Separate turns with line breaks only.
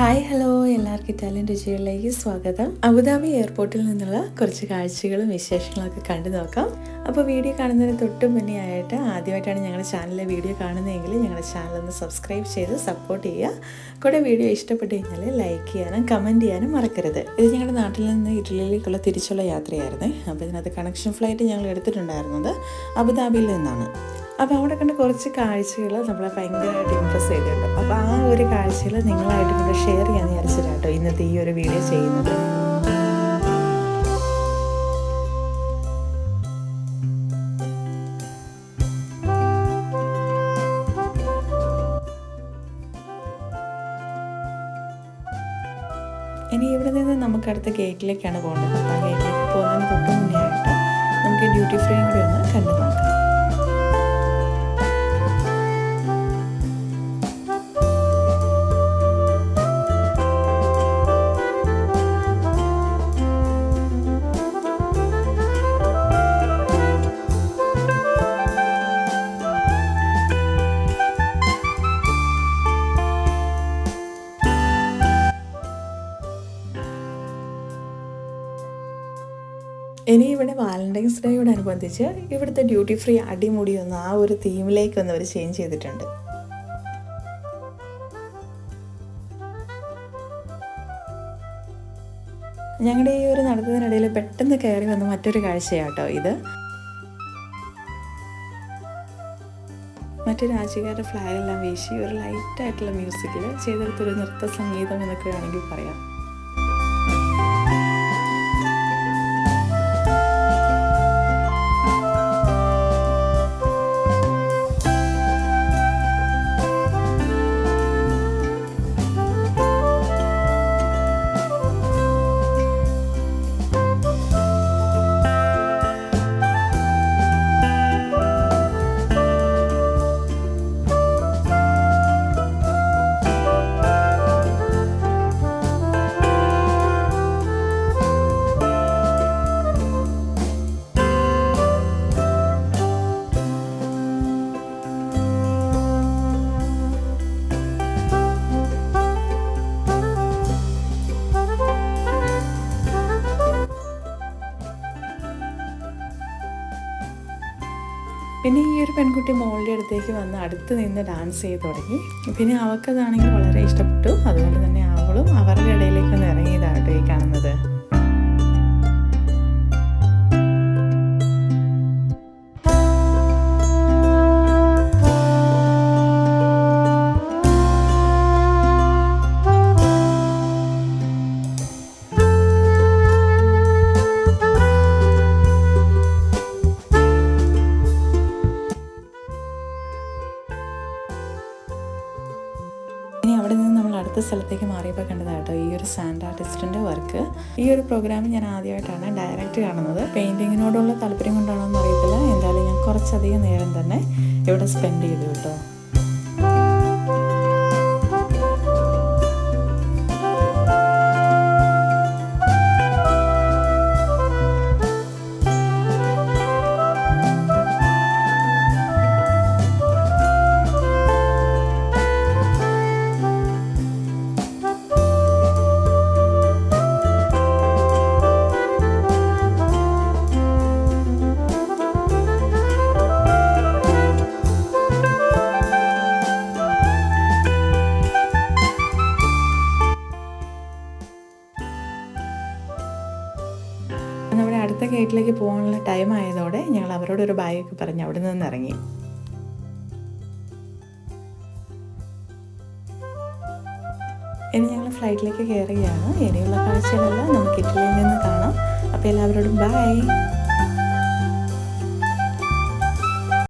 Hi hello എല്ലാവർക്കും Italian രുചികളിലേക്ക് സ്വാഗതം. Abu Dhabi എയർപോർട്ടിൽ നിന്നുള്ള കുറച്ച് കാഴ്ചകളും വിശേഷങ്ങളൊക്കെ കണ്ടു നോക്കാം. അപ്പോൾ വീഡിയോ കാണുന്നതിന് തൊട്ട് മുന്നേ ആയിട്ട് ആദ്യമായിട്ടാണ് ഞങ്ങളുടെ ചാനലിലെ വീഡിയോ കാണുന്നതെങ്കിൽ ഞങ്ങളുടെ ചാനലൊന്ന് സബ്സ്ക്രൈബ് ചെയ്ത് സപ്പോർട്ട് ചെയ്യുക. കൂടെ വീഡിയോ ഇഷ്ടപ്പെട്ട് കഴിഞ്ഞാൽ ലൈക്ക് ചെയ്യാനും കമൻറ്റ് ചെയ്യാനും മറക്കരുത്. ഇത് ഞങ്ങളുടെ നാട്ടിൽ നിന്ന് ഇറ്റലിയിലേക്കുള്ള തിരിച്ചുള്ള യാത്രയായിരുന്നു. അപ്പോൾ ഇതിനകത്ത് കണക്ഷൻ ഫ്ലൈറ്റ് ഞങ്ങൾ എടുത്തിട്ടുണ്ടായിരുന്നത് അബുദാബിയിൽ നിന്നാണ്. അപ്പോൾ അവിടെ കണ്ട് കുറച്ച് കാഴ്ചകൾ നമ്മളെ ഭയങ്കരമായിട്ട് ഇമ്പ്രസ് ചെയ്തിട്ടുണ്ട്. അപ്പോൾ ആ ഒരു കാഴ്ചകൾ നിങ്ങളായിട്ട് കൂടെ ഷെയർ ചെയ്യാമെന്ന് വിചാരിച്ചിട്ടാട്ടോ ഇന്നത്തെ ഈ ഒരു വീഡിയോ ചെയ്യുന്നത്. ഇനി ഇവിടെ നിന്ന് നമുക്ക് അടുത്ത ഗേറ്റിലേക്കാണ് പോകേണ്ടത്. അപ്പോൾ ആ ഗേറ്റിലേക്ക് പോകുന്നതിന് തൊട്ട് മുന്നേ ആയിട്ട് നമുക്ക് ഡ്യൂട്ടി ഫ്രീയും കൂടി ഒന്ന് കണ്ടു നോക്കാം. ഇനി ഇവിടെ വാലന്റൈൻസ് ഡേയോടനുബന്ധിച്ച് ഇവിടുത്തെ ഡ്യൂട്ടി ഫ്രീ അടിമുടിയൊന്ന് ആ ഒരു തീമിലേക്കൊന്ന് അവർ ചേഞ്ച് ചെയ്തിട്ടുണ്ട്. ഞങ്ങളുടെ ഈ ഒരു നടത്തുന്നതിനിടയിൽ പെട്ടെന്ന് കയറി വന്ന മറ്റൊരു കാഴ്ചയാട്ടോ ഇത്. മറ്റു രാജ്യക്കാരുടെ ഫ്ലാഗെല്ലാം വീശി ഒരു ലൈറ്റായിട്ടുള്ള മ്യൂസിക്കിൽ ചെയ്തെടുത്തൊരു നൃത്ത സംഗീതം എന്നൊക്കെ വേണമെങ്കിൽ പറയാം. പിന്നെ ഈ ഒരു പെൺകുട്ടി മോളുടെ അടുത്തേക്ക് വന്ന് അടുത്ത് നിന്ന് ഡാൻസ് ചെയ്ത് തുടങ്ങി. പിന്നെ അവൾക്കതാണെങ്കിൽ വളരെ ഇഷ്ടപ്പെട്ടു. അതുകൊണ്ട് തന്നെ അവളും അവരുടെ ഇടയിലേക്ക് ഒന്ന് ഇറങ്ങിയതാട്ടോ ഈ കാണുന്നത്. ഇനി അവിടെ നിന്ന് നമ്മൾ അടുത്ത സ്ഥലത്തേക്ക് മാറിയപ്പോൾ കണ്ടതാട്ടോ ഈ ഒരു സാൻഡ് ആർട്ടിസ്റ്റിൻ്റെ വർക്ക്. ഈ ഒരു പ്രോഗ്രാം ഞാൻ ആദ്യമായിട്ടാണ് ഡയറക്റ്റ് കാണുന്നത്. പെയിൻറ്റിങ്ങിനോടുള്ള താല്പര്യം കൊണ്ടാണോ എന്ന് അറിയത്തില്ല. എന്തായാലും ഞാൻ കുറച്ചധികം നേരം തന്നെ ഇവിടെ സ്പെൻഡ് ചെയ്തു കേട്ടോ. നമ്മുടെ അടുത്ത ഗേറ്റിലേക്ക് പോകാനുള്ള ടൈം ആയതോടെ ഞങ്ങൾ അവരോട് ഒരു ബൈ ഒക്കെ പറഞ്ഞ് അവിടെ നിന്ന് ഇറങ്ങി. ഇനി ഞങ്ങൾ ഫ്ലൈറ്റിലേക്ക് കയറുകയാണ്. ഇനിയുള്ള കാഴ്ചകളെല്ലാം നമുക്ക് ഇറ്റലിയിൽ നിന്ന് കാണാം. അപ്പോൾ എല്ലാവരോടും ബൈ.